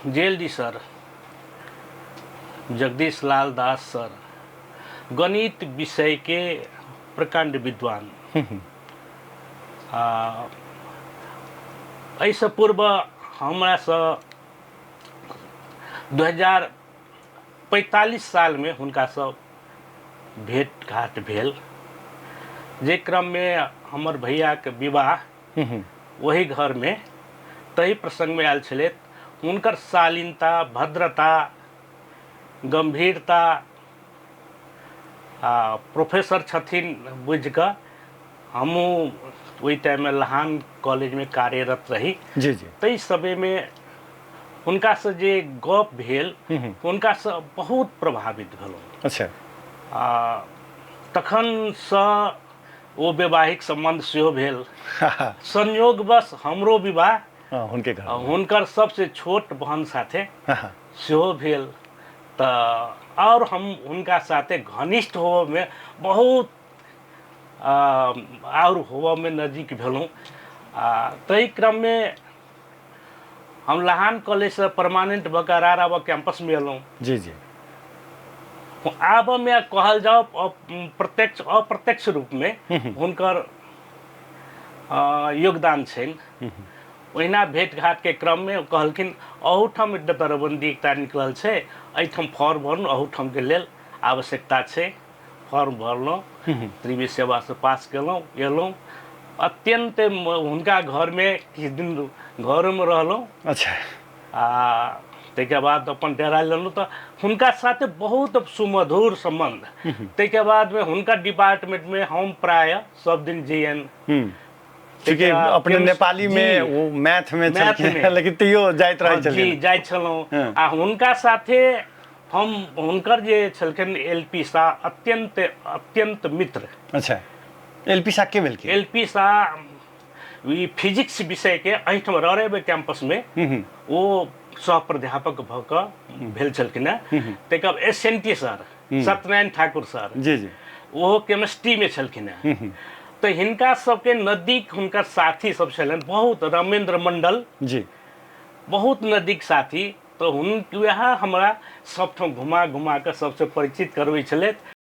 Jail जी sir, Jagdish Lal Das sir, गणित विषय के प्रकांड विद्वान। ऐसे पूर्व हमरा से 2045 साल में हुनका से भेंट घाट भेल, जे क्रम में हमर भैया के विवाह वही घर में तही प्रसंग में आयल छलै। हुनकर शालीनता, भद्रता, गंभीरता, प्रोफेसर छथिन बुझ कऽ हमहूँ ओहि टाइम में लहान कॉलेज में कार्यरत रही। जी जी। तई समय में हुनका से जे गप भेल, हुनका से बहुत प्रभावित भेलहुँ। अच्छा। तखन से ओ वैवाहिक संबंध सेहो भेल। संयोगवश हमरो विवाह हुनके घर में, हुनकर सबसे छोट बहन साथे सेहो भेल। तऽ और हम हुनका साथे घनिष्ठ होबऽ में बहुत और होबऽ में नजदीक भेलहुँ। तही क्रम में हम लहान कॉलेज से परमानेंट भऽ कऽ रारावा कैंपस में एलहुँ। जी जी। आब में कहल जाओ प्रत्यक्ष अप्रत्यक्ष रूप में हुनकर योगदान छनि। ओहिना भेंट घाट के क्रम में कहलखिन अहूठाम दरबंदी एकटा निकलल छै, एहिठाम फॉर्म भरू, अहूठाम के लेल आवश्यकता छै। फॉर्म भरलहुँ, त्रिवी सेवा से पास केलहुँ, एलहुँ। अत्यंत हुनका घर में किछु दिन घरों में रहलहुँ। अच्छा। ताहिके बाद अपन डेरा लेलहुँ। तऽ हुनका साथे बहुत सुमधुर संबंध। ताहिके बाद में हुनका डिपार्टमेंट में हम प्राय सब दिन जइयन। चूँकि अपने नेपाली में वो मैथ में लेकिन तैयो जाइत रहै छलियै। जी जाइत छलहुँ। आ हुनका साथे हम हुनकर जे छलखिन एल.पी. शाह अत्यंत मित्र। अच्छा, एल.पी. शाह के भेलखिन? एल.पी. शाह ई फिजिक्स विषय के एहिठाम ररेबे कैंपस में वो सह प्राध्यापक भऽ कऽ भेल छलखिन हैं। ताहिके बाद एस.एन.टी. सर, सत्यनारायण ठाकुर सर, जी जी, वो केमिस्ट्री में छलखिन हैं। तो हिनका सबके नजदीक हुनकर साथी सब छलन बहुत। रामेंद्र मंडल जी, बहुत नजदीक साथी। तो वह हमरा सब ठाम घुमा घुमा के सबसे परिचित करबै छलथि।